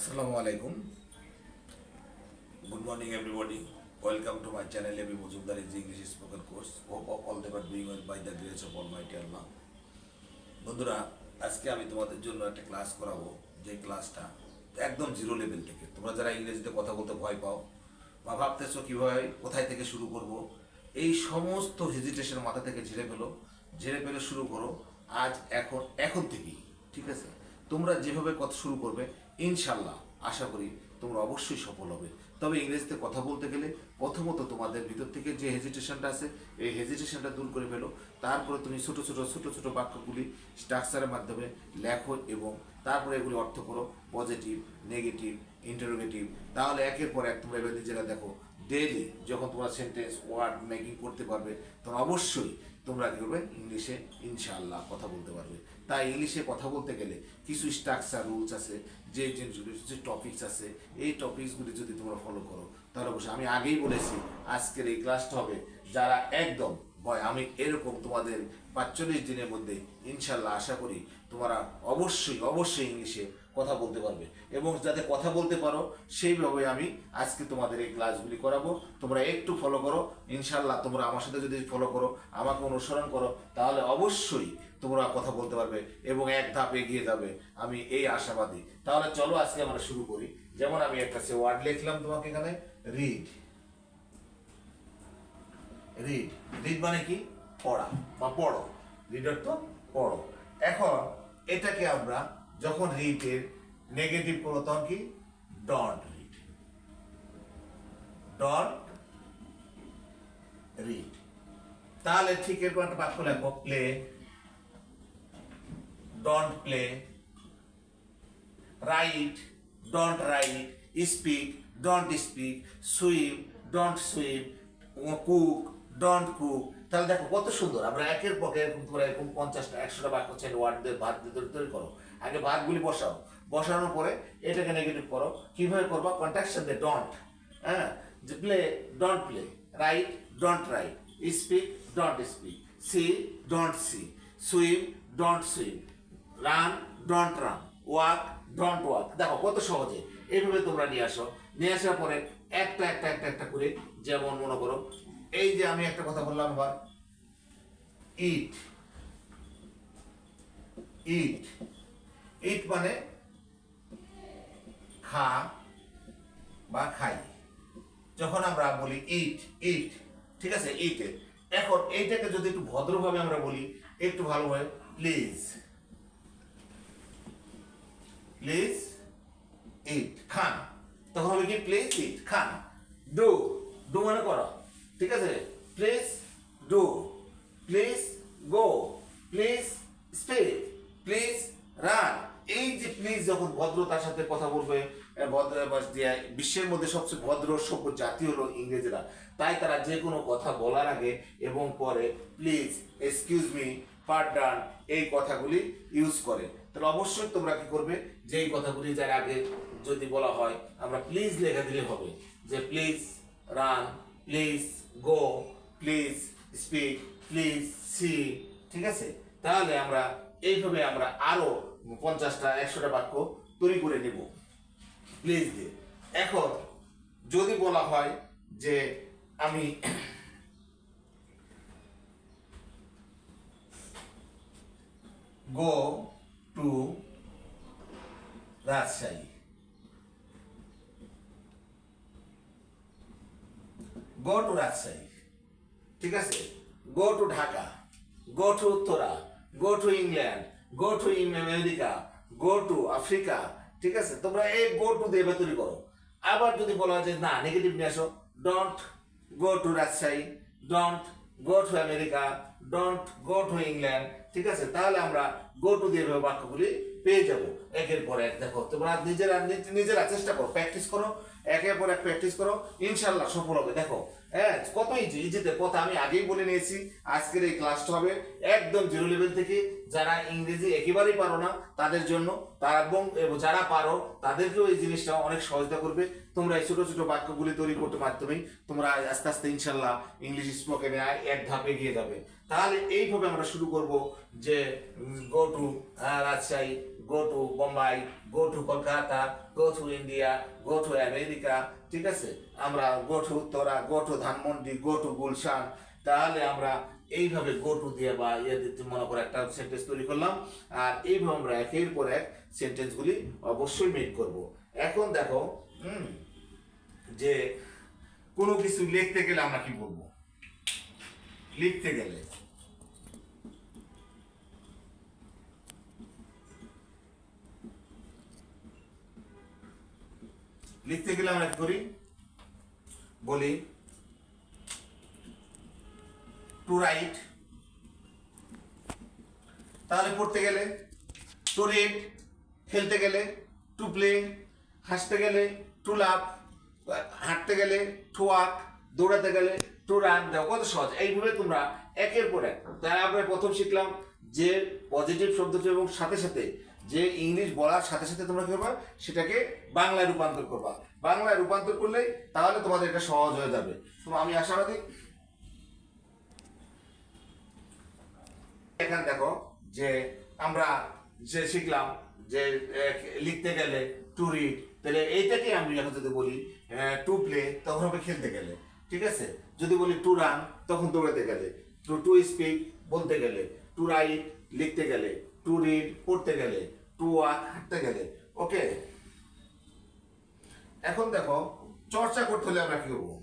Assalamu alaikum. Good morning, everybody. Welcome to my channel, Abi Mujumdar is English spoken course. Hope all they were doing well by the grace of Almighty Allah. বন্ধুরা, আজকে আমি তোমাদের জন্য একটা class করাবো, যে ক্লাসটা একদম জিরো লেভেল থেকে। তোমরা যারা ইংরেজিতে কথা বলতে ভয় পাও বা ভাবতেছো কীভাবে কোথায় থেকে শুরু করব, এই সমস্ত হেজিটেশন মাথা থেকে ঝেড়ে ফেলে শুরু করো আজ এখন থেকেই। ঠিক আছে? তোমরা যেভাবে কথা শুরু করবে ইনশাল্লাহ আশা করি তোমরা অবশ্যই সফল হবে। তবে ইংরেজিতে কথা বলতে গেলে প্রথমত তোমাদের ভিতর থেকে যে হেজিটেশনটা আছে এই হেজিটেশনটা দূর করে ফেলো। তারপরে তুমি ছোট ছোট বাক্যগুলি স্ট্রাকচারের মাধ্যমে লেখো এবং তারপরে এগুলি অর্থ করো পজিটিভ, নেগেটিভ, ইন্টারোগেটিভ। তাহলে একের পর এক তোমরা এবার নিজেরা দেখো ডেইলি যখন তোমরা সেন্টেন্স ওয়ার্ড মেকিং করতে পারবে তখন অবশ্যই তোমরা কী করবে ইংলিশে ইনশাআল্লাহ কথা বলতে পারবে। তাই ইংলিশে কথা বলতে গেলে কিছু স্ট্রাকচার রুলস আছে, যে জিনিসগুলি কিছু টপিকস আছে, এই টপিকসগুলি যদি তোমরা ফলো করো তাহলে অবশ্যই আমি আগেই বলেছি আজকের এই ক্লাসটা হবে যারা একদম ভয় আমি এরকম তোমাদের 45 দিনের মধ্যে ইনশাল্লাহ আশা করি তোমরা অবশ্যই ইংলিশে কথা বলতে পারবে এবং যাতে কথা বলতে পারো সেইভাবে আমি আজকে তোমাদের এই ক্লাসগুলি করাবো। তোমরা একটু ফলো করো ইনশাল্লাহ। তোমরা আমার সাথে যদি ফলো করো, আমাকে অনুসরণ করো, তাহলে অবশ্যই তোমরা কথা বলতে পারবে এবং এক ধাপ এগিয়ে যাবে, আমি এই আশাবাদী। তাহলে চলো আজকে আমরা শুরু করি। যেমন আমি একটা ওয়ার্ড লিখলাম তোমাকে এখানে, রিড। রিড মানে কি? পড়া বা পড়ো। রিড অর্থ পড়ো। এখন এটাকে আমরা যখন রিডের নেগেটিভ করবো তখন কি? Don't read. Don't read. তাহলে ঠিক এরকম একটা বাক্য লেখো, play, don't play, write, don't write, speak, don't speak, swim, don't swim, cook, don't cook. তাহলে দেখো কত সুন্দর। আমরা একের পর এরকম তোমরা এরকম 50টা 100টা বাক্য চাই ওয়ার্ড দিয়ে ভাত দিয়ে তৈরি করো। আগে ভাতগুলি বসানোর পরে এটাকে নেগেটিভ করো। কিভাবে করবা? কন্ট্রাকশন দিয়ে ডন্ট, হ্যাঁ, যে play, don't play, write, don't write, speak, don't speak, see, don't see, swim, don't swim, run, don't run, walk, don't walk. দেখো কত সহজে এইভাবে তোমরা নিয়ে আসার পরে একটা করে, যেমন মনে করো এই যে আমি একটা কথা বললাম আবার, ইট। ইট ইট মানে খা বা খাই। যখন আমরা বলি ইট, ঠিক আছে, ইট। এখন এইটাকে যদি একটু ভদ্রভাবে আমরা বলি, একটু ভালোভাবে, প্লিজ ইট, খান। তখন হবে কি? Please it, Khan. ডু মানে করো, ঠিক আছে, please do, please go, please speak, please run. এই যে প্লিজ যখন ভদ্রতার সাথে কথা বলবে, বিশ্বের মধ্যে সবচেয়ে ভদ্র সভ্য জাতি হলো ইংরেজরা। তাই তারা যে কোনো কথা বলার আগে এবং পরে প্লিজ, এক্সকিউজ মি, পার্ডন এই কথাগুলি ইউজ করে। তাহলে অবশ্যই তোমরা কি করবে, যে এই কথাগুলি যার আগে যদি বলা হয় আমরা প্লিজ লেখা দিলে হবে, যে please run, please go, please speak, please see. ঠিক আছে? তাহলে আমরা এইভাবে আমরা আরো 50টা 100টা বাক্য তৈরি করে নেব প্লিজ দিয়ে। এখন যদি বলা হয় যে আমি go to Rajshahi, go to Rajshahi, ঠিক আছে, go to Dhaka, go to Uttara, go to England, go to America, go to Africa. ঠিক আছে? তোমরা এই গো টু দিয়ে তৈরি করো। আবার যদি বলা হয় যে না, নেগেটিভ নিয়ে আসো, don't go to Rajshahi, don't go to America, don't go to England. ঠিক আছে? তাহলে আমরা গো টু দিয়ে বাক্যগুলি পেয়ে যাব একের পর এক। দেখো তোমরা নিজেরা চেষ্টা করো, প্র্যাকটিস করো, একের পর এক প্র্যাকটিস করো, ইনশাল্লাহ সফল হবে। দেখো হ্যাঁ, কত ইজিতে কথা আমি আগেই বলে নিয়েছি। আজকের এই ক্লাসটা হবে একদম জিরো লেভেল থেকে। যারা ইংরেজি একেবারেই পারো না তাদের জন্য, এবং যারা পারো তাদেরকেও এই জিনিসটা অনেক সহায়তা করবে। তোমরা এই ছোট ছোট বাক্যগুলি তৈরি করতে মাধ্যমেই তোমরা আস্তে আস্তে ইনশাল্লাহ ইংলিশ স্পোকেনে এক ধাপ এগিয়ে যাবে। তাহলে এইভাবে আমরা শুরু করব যে go to Rajshahi, go to Bombay, go to Kolkata, go to India, go to America, ঠিক আছে, আমরা go to Uttara, go to Dhanmondi, go to Gulshan. তাহলে আমরা এইভাবে গো টু দিয়ে বা ইয়ে দিতে মনে করে একটা সেন্টেন্স তৈরি করলাম, আর এইভাবে আমরা একের পর এক সেন্টেন্সগুলি অবশ্যই মেক করব। এখন দেখো যে কোনো কিছু লিখতে গেলে আমরা কি বলবো? লিখতে গেলে আমরা কি করি? বলি টু রাইট। তাহলে পড়তে গেলে টু রিড, খেলতে গেলে টু প্লে, হাসতে গেলে টু লাভ, হাঁটতে গেলে টু ওয়াক, দৌড়াতে গেলে টু রান। দেখো কত সহজ। এইভাবে তোমরা একের পর এক, তাই আমরা প্রথম শিখলাম যে পজিটিভ শব্দটি এবং সাথে সাথে যে ইংলিশ বলার সাথে সাথে তোমরা কি করবা? সেটাকে বাংলায় রূপান্তর করবা। বাংলায় রূপান্তর করলেই তাহলে তোমাদের এটা সহজ হয়ে যাবে। তো আমি আশাবাদী। এখানে দেখো যে আমরা যে শিখলাম যে লিখতে গেলে টু রিড, তাহলে এইটাকে আমি এখন যদি বলি টু প্লে তখন হবে খেলতে গেলে, ঠিক আছে। যদি বলি টু রান তখন দৌড়াতে গেলে, টু স্পিক বলতে গেলে, টু রাইট লিখতে গেলে, টু রিড পড়তে গেলে, টু ওয়াক হাঁটতে গেলে। ওকে, এখন দেখো চর্চা করতে হলে আমরা কি করবো?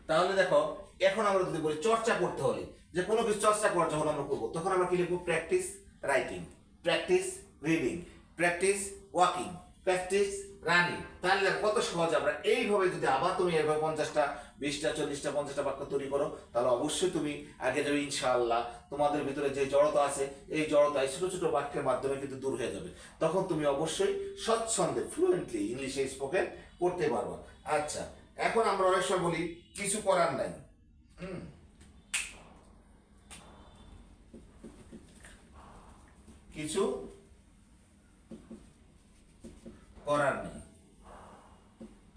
তাহলে দেখো এখন আমরা যদি বলি চর্চা করতে হলে, যে কোনো কিছু চর্চা করার যখন আমরা করবো তখন আমরা কি লিখবো? Practice writing, practice reading, practice walking, practice running. তাহলে কত সহজ। আমরা এইভাবে যদি আবার তুমি এভাবে 50টা 20টা 40টা 50টা বাক্য তৈরি করো, তাহলে অবশ্যই তুমি আগে যাবে ইনশাআল্লাহ। তোমাদের ভিতরে যে জড়তা আছে এই জড়তা ছোট ছোট বাক্যের মাধ্যমে কিন্তু দূর হয়ে যাবে। তখন তুমি অবশ্যই স্বচ্ছন্দে ফ্লুয়েন্টলি ইংলিশে স্পোকেন করতে পারবা। আচ্ছা, এখন আমরা অনেক সময় বলি কিছু করার নাই। কিছু করার নেই।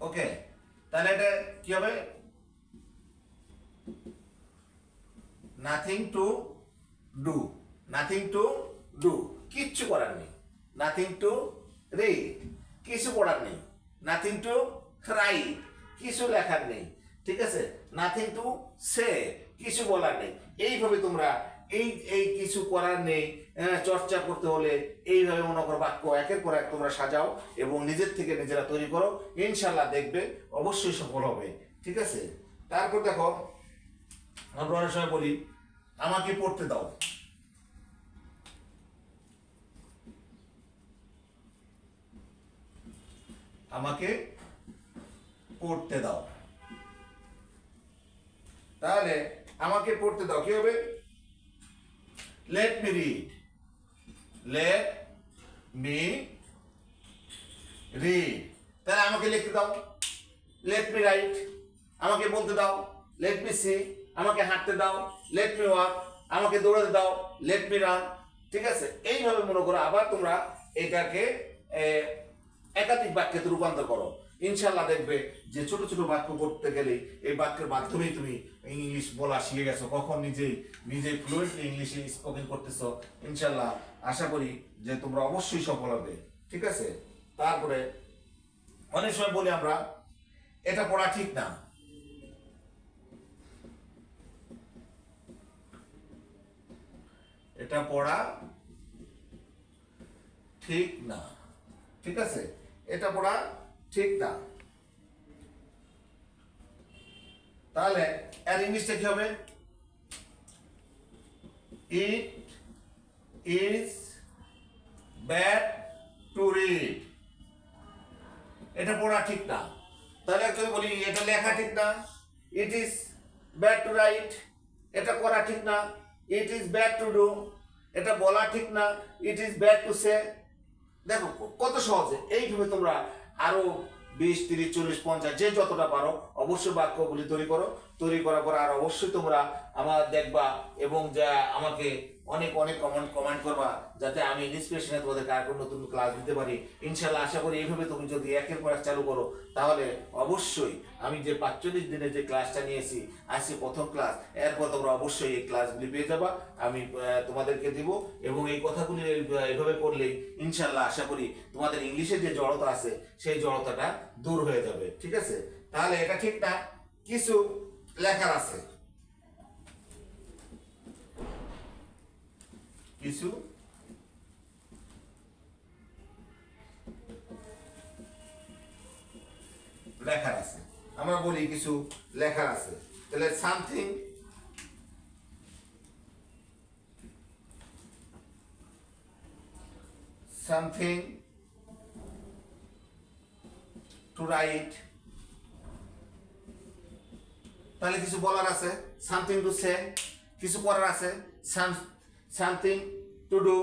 ওকে, তাহলে এটা কি হবে? Nothing to do, nothing to do, কিচ্ছু করার নেই। নাথিং টু রিড, কিছু পড়ার নেই। নাথিং টু রাইট, কিছু লেখার নেই, ঠিক আছে। নাথিং টু সে, কিছু বলার নেই। এইভাবে তোমরা এই এই কিছু করার নেই চর্চা করতে হলে এইভাবে মনে করো বাক্য একের পর এক তোমরা সাজাও এবং নিজের থেকে নিজেরা তৈরি করো, ইনশাল্লাহ দেখবে অবশ্যই সফল হবে, ঠিক আছে। তারপর দেখো আমরা অনেক সময় বলি আমাকে পড়তে দাও। আমাকে পড়তে দাও। তাহলে আমাকে পড়তে দাও কি হবে? Let me read, let me read. তাহলে আমাকে লিখতে দাও, লেট মি রাইট। আমাকে বলতে দাও, লেট মি সি। আমাকে হাঁটতে দাও, লেট মি ওয়াক। আমাকে দৌড়াতে দাও, লেট মি রান, ঠিক আছে। এইভাবে মনে করো আবার তোমরা এটাকে একাধিক বাক্যে রূপান্তর করো, ইনশাল্লাহ দেখবে যে ছোট ছোট বাক্য করতে গেলে এই বাক্যের মাধ্যমেই তুমি ইংলিশ বলা শিখে গেছো, কখন নিজেই ফ্লুয়েন্টলি ইংলিশে স্পোকেন করতেছো। ইনশাল্লাহ আশা করি যে তোমরা অবশ্যই সফল হবে, ঠিক আছে। তারপরে অনেক সময় বলি আমরা এটা পড়া ঠিক না। এটা পড়া ঠিক না, ঠিক আছে। এটা পড়া ঠিক না। তাহলে এর ইংলিশটা কি হবে? It is bad to read. এটা পড়া ঠিক না। তাহলে যদি বলি এটা লেখা ঠিক না, it is bad to right. এটা করা ঠিক না, it is bad to do. এটা বলা ঠিক না, it is bad to say. দেখো কত সহজে। এইভাবে তোমরা আরো 20 30 40 50 যে যতটা পারো অবশ্যই বাক্যগুলি তৈরি করো। তৈরি করার পর আর অবশ্যই তোমরা আমার দেখবা এবং যা আমাকে অনেক অনেক কমেন্ট করবা, যাতে আমি ইন্সপিরেশনে তোমাদেরকে আর কোনো নতুন ক্লাস দিতে পারি। ইনশাল্লাহ আশা করি এইভাবে তুমি যদি একের পর এক চালু করো, তাহলে অবশ্যই আমি যে 45 দিনে যে ক্লাসটা নিয়েছি, আজকে প্রথম ক্লাস, এরপর তোমরা অবশ্যই এই ক্লাসগুলি পেয়ে যাবা, আমি তোমাদেরকে দিব। এবং এই কথাগুলি এইভাবে করলেই ইনশাল্লাহ আশা করি তোমাদের ইংলিশের যে জড়তা আছে সেই জড়তাটা দূর হয়ে যাবে। ঠিক আছে? তাহলে এটা ঠিক না, কিছু লেখার আছে, কিছু লেখার আছে, আমরা বলি কিছু লেখার আছে। তাহলে সামথিং টু রাইট, তাহলে কিছু বলার আছে, সামথিং টু সে, কিছু করার আছে, সামথিং টু ডু,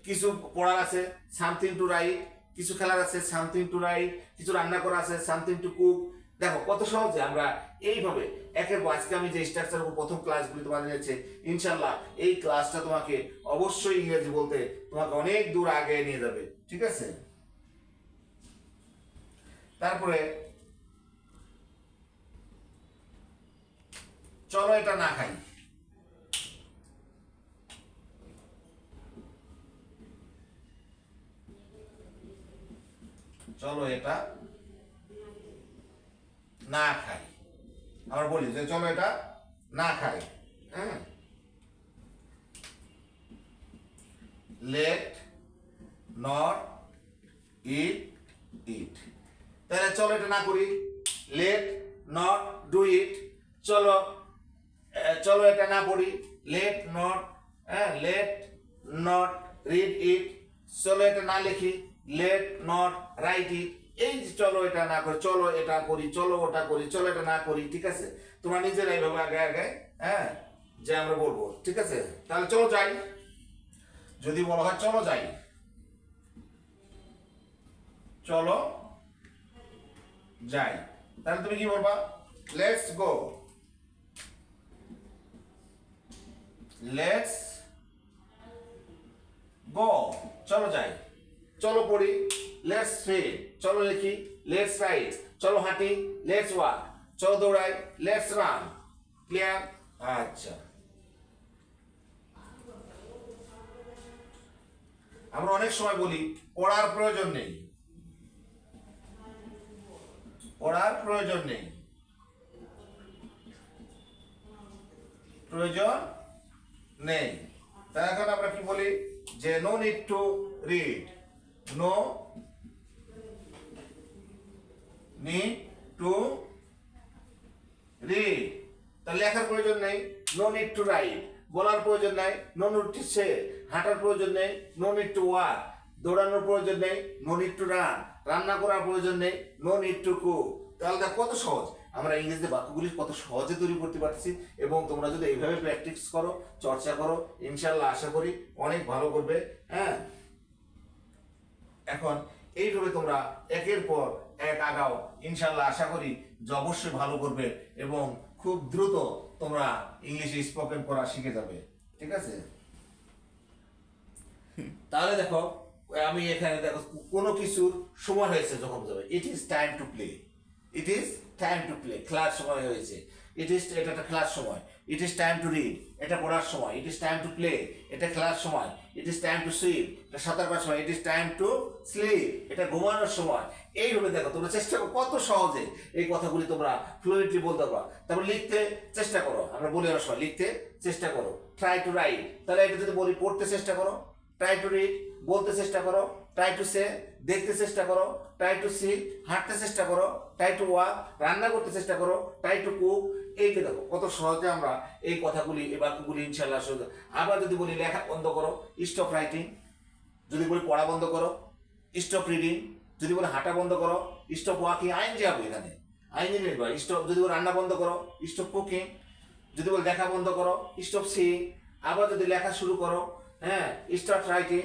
কিছু পড়ার আছে, সামথিং টু রাইট, কিছু খেলার আছে, সামথিং টু রাইট, কিছু রান্না করা আছে, সামথিং টু কুক। দেখো কত সহজে আমরা এইভাবে একের পর আজকে আমি যে স্ট্রাকচার প্রথম ক্লাসগুলি তোমাদের নিয়েছে, ইনশাল্লাহ এই ক্লাসটা তোমাকে অবশ্যই ইংরেজি বলতে তোমাকে অনেক দূর আগে নিয়ে যাবে। ঠিক আছে? তারপরে চলো এটা না খাই, চলো এটা না খাই, আমরা বলি যে চলো এটা না খাই। হ্যাঁ, লেট নট ইট ইট, তাহলে চলো এটা না করি, লেট নট ডু ইট, চলো চলো এটা না পড়ি, লেট নট রিড ইট, চলো এটা না লিখি, লেট নট রাইট ইট। এই যে চলো এটা না করি, চলো এটা করি, চলো ওটা করি, চলো এটা না করি। ঠিক আছে? তোমরা নিজেরা এইভাবে আগে আগে হ্যাঁ যে আমরা বলবো। ঠিক আছে? তাহলে চলো যাই, যদি বলা হয় চলো যাই, চলো যাই, তাহলে তুমি কি বলবা? লেটস গো, লেটস গো, চলো যাই, চলো পড়ি, লেটস রিড, চলো লিখি, লেটস রাইট, চলো হাঁটি, লেটস ওয়াক, চলো দৌড়াই, লেটস রান। ক্লিয়ার? আচ্ছা, আমরা অনেক সময় বলি পড়ার প্রয়োজন নেই, পড়ার প্রয়োজন নেই, প্রয়োজন নেই। তাই এখন আমরা কি বলি যে no need to read, no need to read, তাহলে লেখার প্রয়োজন নেই, নো নিড টু রাইট, বলার প্রয়োজন নেই, নো নিড টু সে, হাঁটার প্রয়োজন নেই, নো নিড টু ওয়াক, দৌড়ানোর প্রয়োজন নেই, নো নিড টু রান, রান্না করার প্রয়োজন নেই, নো নিড টু কুক। তাহলে দেখ কত সহজ, আমরা ইংরেজিতে বাক্যগুলি কত সহজে তৈরি করতে পারছি। এবং তোমরা যদি এইভাবে প্র্যাকটিস করো, চর্চা করো, ইনশাল্লাহ আশা করি অনেক ভালো করবে। হ্যাঁ, এখন এইভাবে তোমরা একের পর এক আগাও, ইনশাল্লাহ আশা করি যে অবশ্যই ভালো করবে এবং খুব দ্রুত তোমরা ইংলিশে স্পোকেন করা শিখে যাবে। ঠিক আছে? তাহলে দেখো আমি এখানে দেখো কোনো কিছুর সময় হয়েছে যখন যাবে, it is time to play, it is time to play, খেলার সময় হয়েছে, ইট ইজ এটা একটা খেলার সময়, it is time to read, এটা পড়ার সময়, it is time to play, এটা খেলার সময়, it is time to swim, এটা সাঁতার কাটার সময়, it is time to sleep, এটা ঘুমানোর সময়। এইভাবে দেখো তোমরা চেষ্টা করো কত সহজে এই কথাগুলি তোমরা ফ্লুয়েন্টলি বলতে পারো। তারপর লিখতে চেষ্টা করো, আমরা বলি অনেক সময় লিখতে চেষ্টা করো, ট্রাই টু রাইট, তাহলে এটা যদি বলি পড়তে চেষ্টা করো, ট্রাই টু রিড বলতে চেষ্টা করো, ট্রাই টু সে দেখতে চেষ্টা করো, ট্রাই টু সি হাঁটতে চেষ্টা করো, ট্রাই টু ওয়াক রান্না করতে চেষ্টা করো, ট্রাই টু কুক। এই যে দেখো কত সহজে আমরা এই কথাগুলি এই বাক্যগুলি ইনশাল্লাহ সহজে। আবার যদি বলি লেখা বন্ধ করো, স্টপ রাইটিং, যদি বলি পড়া বন্ধ করো, স্টপ রিডিং, যদি বলি হাঁটা বন্ধ করো, স্টপ ওয়াকিং, আইন যাবো এখানে আইন বা স্টপ, যদি বলি রান্না বন্ধ করো, স্টপ কুকিং, যদি বলি দেখা বন্ধ করো, স্টপ সিইং, আবার যদি লেখা শুরু করো, হ্যাঁ স্টার্ট রাইটিং,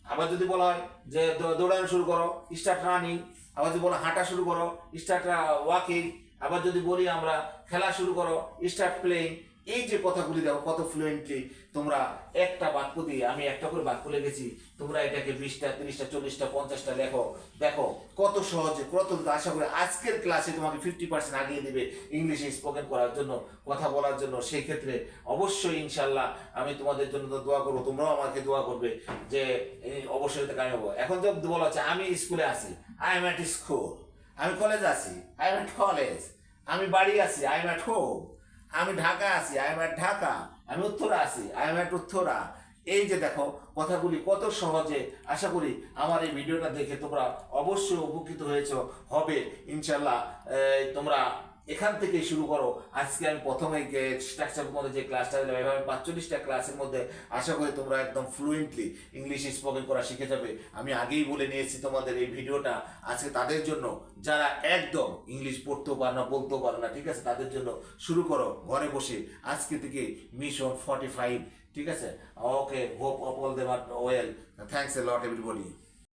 আবার যদি বলা হয় যে দৌড়ানো শুরু করো, স্টার্ট রানিং, আবার যদি বলো হাঁটা শুরু করো, স্টার্ট ওয়াকিং, আবার যদি বলি আমরা খেলা শুরু করো, স্টার্ট প্লেইং, এই যে কথাগুলি দেখো কত ফ্লুয়েন্টলি তোমরা একটা বাক্য দিয়ে, আমি একটা করে বাক্য লিখেছি, তোমরা এটাকে 20টা 30টা 40টা 50টা লেখো। দেখো কত সহজে, কত আশা করি আজকের ক্লাসে তোমাকে 50% আগিয়ে দেবে ইংলিশে স্পোকেন করার জন্য, কথা বলার জন্য। সেই ক্ষেত্রে অবশ্যই ইনশাল্লাহ আমি তোমাদের জন্য তো দোয়া করবো, তোমরাও আমাকে দোয়া করবে যে অবশ্যই এটা কামিয়ে হবো। এখন তো বলা হচ্ছে আমি স্কুলে আছি, আই এম অ্যাট স্কুল। আমি কলেজে আছি, আই এম অ্যাট কলেজ। আমি বাড়ি আছি, আই এম অ্যাট হোম। আমি ঢাকা আছি, আই এম অ্যাট ঢাকা। আমি উত্তরা আছি, আই এম অ্যাট উত্তরা। এই যে দেখো কথাগুলি কত সহজে, আশা করি আমার এই ভিডিওটা দেখে তোমরা অবশ্যই উপকৃত হবে ইনশাল্লাহ। তোমরা এখান থেকে শুরু করো। আজকে আমি প্রথমে স্ট্রাকচারের মধ্যে যে ক্লাসটা দিলাম, এভাবে 45টা ক্লাসের মধ্যে আশা করি তোমরা একদম ফ্লুয়েন্টলি ইংলিশ স্পোকেন করা শিখে যাবে। আমি আগেই বলে নিয়েছি তোমাদের এই ভিডিওটা আজকে তাদের জন্য যারা একদম ইংলিশ পড়তেও পারে না, বলতেও পারে না, ঠিক আছে? তাদের জন্য শুরু করো ঘরে বসে আজকে থেকে মিশন 45, ঠিক আছে? Okay, hope all them are well. Thanks a lot everybody.